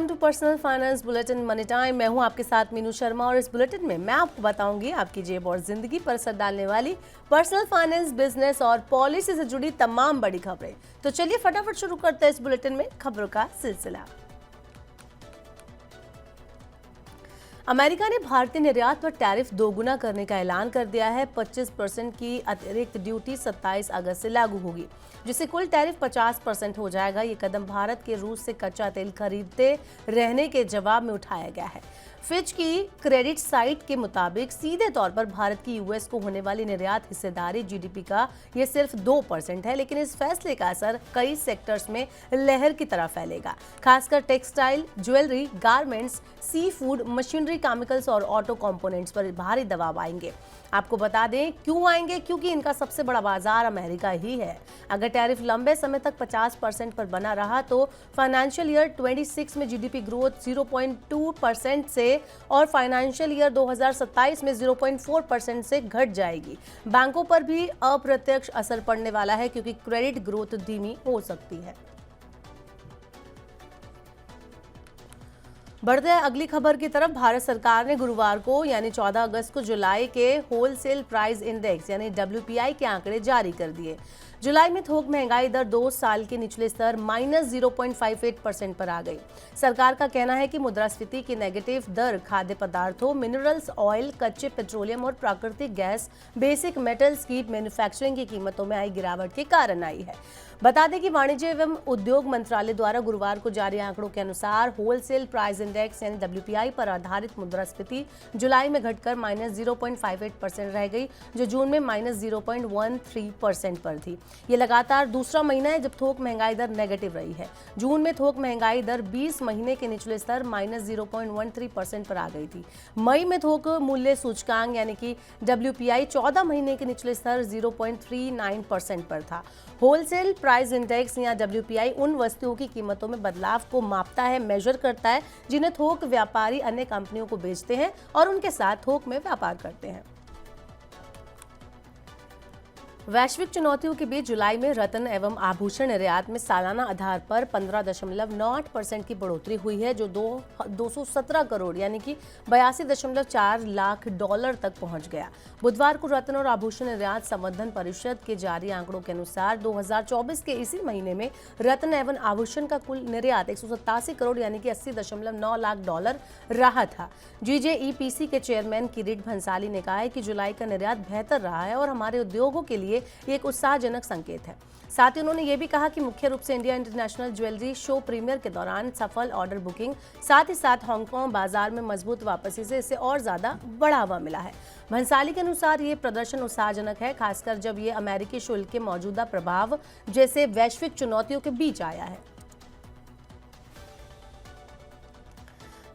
Welcome to personal finance bulletin money time. मैं हूं आपके साथ मीनू शर्मा और इस बुलेटिन में मैं आपको बताऊंगी आपकी जेब और जिंदगी पर असर डालने वाली पर्सनल फाइनेंस, बिजनेस और पॉलिसी से जुड़ी तमाम बड़ी खबरें। तो चलिए फटाफट शुरू करते हैं इस बुलेटिन में खबरों का सिलसिला। अमेरिका ने भारतीय निर्यात पर टैरिफ दोगुना करने का ऐलान कर दिया है। 25% की अतिरिक्त ड्यूटी 27 अगस्त से लागू होगी, जिससे कुल टैरिफ 50% हो जाएगा। ये कदम भारत के रूस से कच्चा तेल खरीदते रहने के जवाब में उठाया गया है। फिच की क्रेडिट साइट के मुताबिक सीधे तौर पर भारत की यूएस को होने वाली निर्यात हिस्सेदारी जीडीपी का ये सिर्फ 2% है, लेकिन इस फैसले का असर कई सेक्टर्स में लहर की तरह फैलेगा। खासकर textile, jewellery, garments, sea food, machinery, chemicals और ऑटो कंपोनेंट्स पर भारी दबाव आएंगे। आपको बता दें क्यों आएंगे, क्योंकि इनका सबसे बड़ा बाजार अमेरिका ही है। अगर टैरिफ लंबे समय तक 50% पर बना रहा तो फाइनेंशियल ईयर 26 में जीडीपी ग्रोथ 0.2% से और फाइनेंशियल ईयर 2027 में 0.4% से घट जाएगी। बैंकों पर भी अप्रत्यक्ष असर पड़ने वाला है, क्योंकि क्रेडिट ग्रोथ धीमी हो सकती है। बढ़ते हैं अगली खबर की तरफ। भारत सरकार ने गुरुवार को यानी 14 अगस्त को जुलाई के होलसेल प्राइस इंडेक्स यानी WPI के आंकड़े जारी कर दिए। जुलाई में थोक महंगाई दर 2 साल के निचले स्तर -0.58% पर आ गई। सरकार का कहना है कि मुद्रास्फीति की नेगेटिव दर खाद्य पदार्थों, मिनरल्स, ऑयल, कच्चे पेट्रोलियम और प्राकृतिक गैस, बेसिक मेटल्स की मैन्युफैक्चरिंग की कीमतों में आई गिरावट के कारण आई है। बता दें कि वाणिज्य एवं उद्योग मंत्रालय द्वारा गुरुवार को जारी आंकड़ों के अनुसार होलसेल प्राइस इंडेक्स यानी WPI पर आधारित मुद्रास्फीति जुलाई में घटकर -0.58% रह गई, जो जून में -0.13% पर थी। ये लगातार दूसरा महीना है जब थोक महंगाई दर नेगेटिव रही है। जून में थोक महंगाई दर 20 महीने के निचले स्तर -0.13% पर आ गई थी। मई में थोक मूल्य सूचकांक यानी कि WPI 14 महीने के निचले स्तर 0.39% पर था। होलसेल प्राइस इंडेक्स या WPI उन वस्तुओं की कीमतों में बदलाव को मापता है, मेजर करता है, जिन्हें थोक व्यापारी अन्य कंपनियों को बेचते हैं और उनके साथ थोक में व्यापार करते हैं। वैश्विक चुनौतियों के बीच जुलाई में रत्न एवं आभूषण निर्यात में सालाना आधार पर 15.98% की बढ़ोतरी हुई है, जो 217 करोड़ यानी कि 82.4 लाख डॉलर तक पहुंच गया। बुधवार को रत्न और आभूषण निर्यात संवर्धन परिषद के जारी आंकड़ों के अनुसार 2024 के इसी महीने में रत्न एवं आभूषण का कुल निर्यात 187 करोड़ यानी कि 80.9 लाख डॉलर रहा था। GJEPC के चेयरमैन किरीट भंसाली ने कहा है कि जुलाई का निर्यात बेहतर रहा है और हमारे उद्योगों के लिए ये एक उत्साहजनक संकेत है। साथ ही उन्होंने ये भी कहा कि मुख्य रूप से India international jewellery show premiere के दौरान सफल ऑर्डर बुकिंग, साथ ही साथ हांगकांग बाजार में मजबूत वापसी से इसे और ज्यादा बढ़ावा मिला है। भंसाली के अनुसार ये प्रदर्शन उत्साहजनक है, खासकर जब ये अमेरिकी शुल्क के मौजूदा प्रभाव जैसे वैश्विक चुनौतियों के बीच आया है।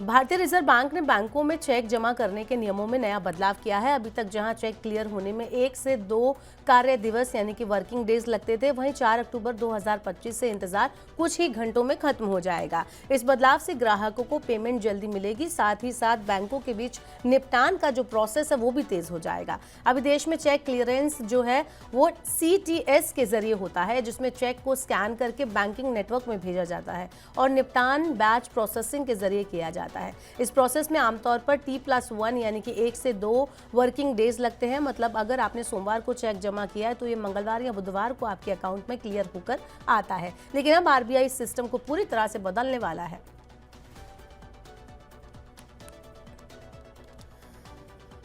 भारतीय रिजर्व बैंक ने बैंकों में चेक जमा करने के नियमों में नया बदलाव किया है। अभी तक जहां चेक क्लियर होने में 1 से 2 कार्य दिवस यानी कि वर्किंग डेज लगते थे, वहीं 4 अक्टूबर 2025 से इंतजार कुछ ही घंटों में खत्म हो जाएगा। इस बदलाव से ग्राहकों को पेमेंट जल्दी मिलेगी, साथ ही साथ बैंकों के बीच निपटान का जो प्रोसेस है वो भी तेज हो जाएगा। अभी देश में चेक क्लियरेंस जो है वो CTS के जरिए होता है, जिसमें चेक को स्कैन करके बैंकिंग नेटवर्क में भेजा जाता है और निपटान बैच प्रोसेसिंग के जरिए किया जाता है। इस प्रोसेस में आमतौर पर T+1 यानी कि 1 से 2 वर्किंग डेज लगते हैं। मतलब अगर आपने सोमवार को चेक जमा किया है तो ये मंगलवार या बुधवार को आपके अकाउंट में क्लियर होकर आता है। लेकिन अब RBI इस सिस्टम को पूरी तरह से बदलने वाला है।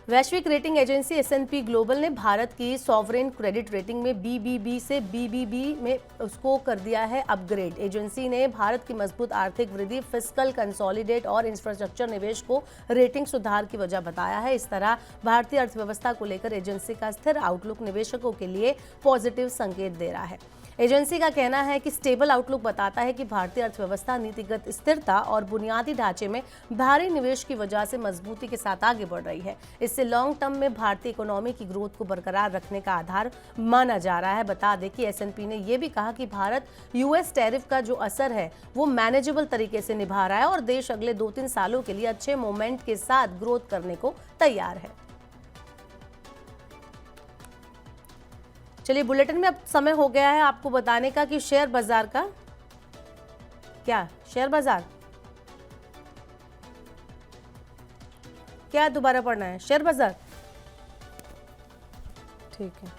वैश्विक रेटिंग एजेंसी S&P ग्लोबल ने भारत की सॉवरेन क्रेडिट रेटिंग में BBB से BBB में उसको कर दिया है अपग्रेड। एजेंसी ने भारत की मजबूत आर्थिक वृद्धि, फिस्कल कंसोलिडेट और इंफ्रास्ट्रक्चर निवेश को रेटिंग सुधार की वजह बताया है। इस तरह भारतीय अर्थव्यवस्था को लेकर एजेंसी का स्थिर आउटलुक निवेशकों के लिए पॉजिटिव संकेत दे रहा है। एजेंसी का कहना है कि स्टेबल आउटलुक बताता है कि भारतीय अर्थव्यवस्था नीतिगत स्थिरता और बुनियादी ढांचे में भारी निवेश की वजह से मजबूती के साथ आगे बढ़ रही है। इससे लॉन्ग टर्म में भारतीय इकोनॉमी की ग्रोथ को बरकरार रखने का आधार माना जा रहा है। बता दें कि S&P ने यह भी कहा कि भारत US टैरिफ का जो असर है वो मैनेजेबल तरीके से निभा रहा है और देश अगले 2-3 सालों के लिए अच्छे मोमेंट के साथ ग्रोथ करने को तैयार है। चलिए बुलेटिन में अब समय हो गया है आपको बताने का कि शेयर बाजार का क्या शेयर बाजार क्या दोबारा पढ़ना है? शेयर बाजार, ठीक है।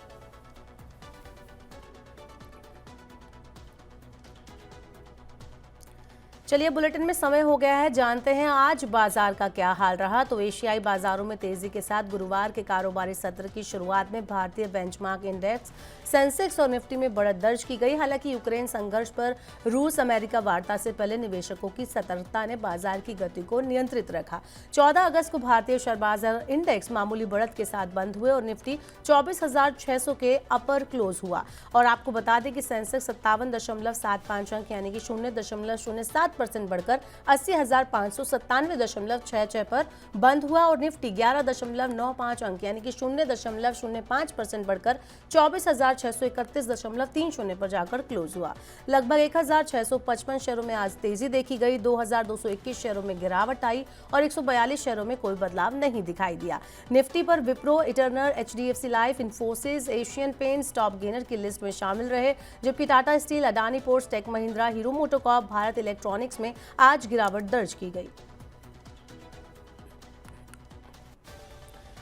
चलिए बुलेटिन में समय हो गया है, जानते हैं आज बाजार का क्या हाल रहा। तो एशियाई बाजारों में तेजी के साथ गुरुवार के कारोबारी सत्र की शुरुआत में भारतीय बेंचमार्क इंडेक्स, सेंसेक्स और निफ्टी में बढ़त दर्ज की गई। हालांकि यूक्रेन संघर्ष पर रूस अमेरिका वार्ता से पहले निवेशकों की सतर्कता ने बाजार की गति को नियंत्रित रखा। 14 अगस्त को भारतीय शेयर बाजार इंडेक्स मामूली बढ़त के साथ बंद हुए और निफ्टी 24,600 के अपर क्लोज हुआ। और आपको बता दें कि सेंसेक्स 57.75 अंक यानी कि 0.07% बढ़कर 80,597.66 पर बंद हुआ और निफ्टी 11.95 अंक यानी कि 0.05% बढ़कर 24,631.30 पर जाकर क्लोज हुआ। लगभग 1,655 शेयरों में आज तेजी देखी गई। 2,221 शेयरों में गिरावट आई और 142 शेयरों में कोई बदलाव नहीं दिखाई दिया। निफ्टी पर Wipro, Eternal, HDFC Life, Infosys, Asian Paints top gainer की लिस्ट में शामिल रहे, जबकि Tata Steel, Adani Ports, Tech Mahindra, Hero MotoCorp, Bharat Electronics में आज गिरावट दर्ज की गई।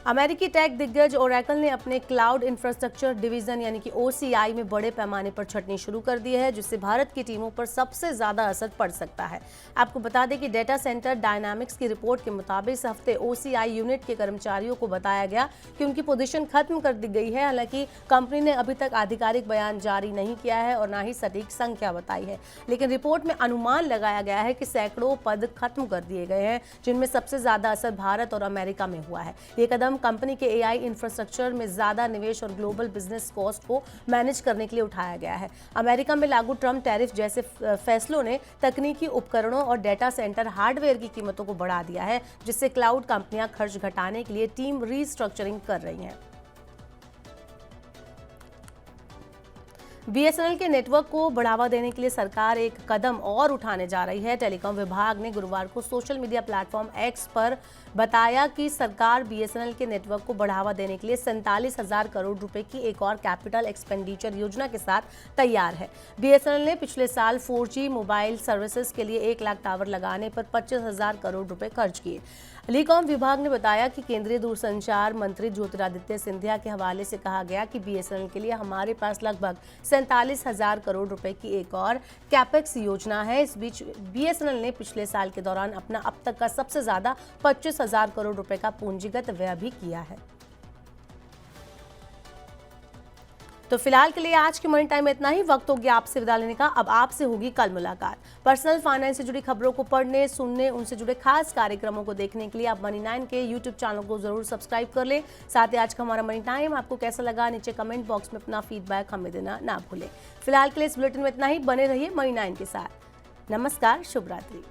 अमेरिकी टेक दिग्गज ओरेकल ने अपने क्लाउड इंफ्रास्ट्रक्चर डिवीजन यानी कि OCI में बड़े पैमाने पर छंटनी शुरू कर दी है, जिससे भारत की टीमों पर सबसे ज्यादा असर पड़ सकता है। आपको बता दें कि डेटा सेंटर डायनामिक्स की रिपोर्ट के मुताबिक इस हफ्ते OCI यूनिट के कर्मचारियों को बताया गया कि उनकी पोजीशन खत्म कर दी गई है। हालांकि कंपनी ने अभी तक आधिकारिक बयान जारी नहीं किया है और न ही सटीक संख्या बताई है, लेकिन रिपोर्ट में अनुमान लगाया गया है कि सैकड़ों पद खत्म कर दिए गए हैं, जिनमें सबसे ज्यादा असर भारत और अमेरिका में हुआ है। ये कदम कंपनी के AI इंफ्रास्ट्रक्चर में ज्यादा निवेश और ग्लोबल बिजनेस कॉस्ट को मैनेज करने के लिए उठाया गया है। अमेरिका में लागू ट्रम्प टैरिफ जैसे फैसलों ने तकनीकी उपकरणों और डेटा सेंटर हार्डवेयर की कीमतों को बढ़ा दिया है, जिससे क्लाउड कंपनियां खर्च घटाने के लिए टीम रीस्ट्रक्चरिंग कर रही हैं। BSNL के नेटवर्क को बढ़ावा देने के लिए सरकार एक कदम और उठाने जा रही है। टेलीकॉम विभाग ने गुरुवार को सोशल मीडिया प्लेटफॉर्म X पर बताया कि सरकार BSNL के नेटवर्क को बढ़ावा देने के लिए 47,000 करोड़ रुपए की एक और कैपिटल एक्सपेंडिचर योजना के साथ तैयार है। BSNL ने पिछले साल 4G मोबाइल सर्विसेज के लिए 1 लाख टावर लगाने पर 25,000 करोड़ रुपए खर्च किए। टेलीकॉम विभाग ने बताया कि केंद्रीय दूरसंचार मंत्री ज्योतिरादित्य सिंधिया के हवाले से कहा गया कि BSNL के लिए हमारे पास लगभग 47,000 करोड़ रुपए की एक और कैपेक्स योजना है। इस बीच BSNL ने पिछले साल के दौरान अपना अब तक का सबसे ज्यादा 25,000 करोड़ रुपए का पूंजीगत व्यय भी किया है। तो फिलहाल के लिए आज के मनी टाइम में इतना ही। वक्त हो गया आपसे विदा लेने का। अब आपसे होगी कल मुलाकात। पर्सनल फाइनेंस से जुड़ी खबरों को पढ़ने, सुनने, उनसे जुड़े खास कार्यक्रमों को देखने के लिए आप मनी9 के YouTube चैनल को जरूर सब्सक्राइब कर लें। साथ ही आज का हमारा मनी टाइम आपको कैसा लगा, नीचे कमेंट बॉक्स में अपना फीडबैक हमें देना ना भूलें। फिलहाल के लिए इस बुलेटिन में इतना ही। बने रहिए मनी9 के साथ। नमस्कार, शुभ रात्रि।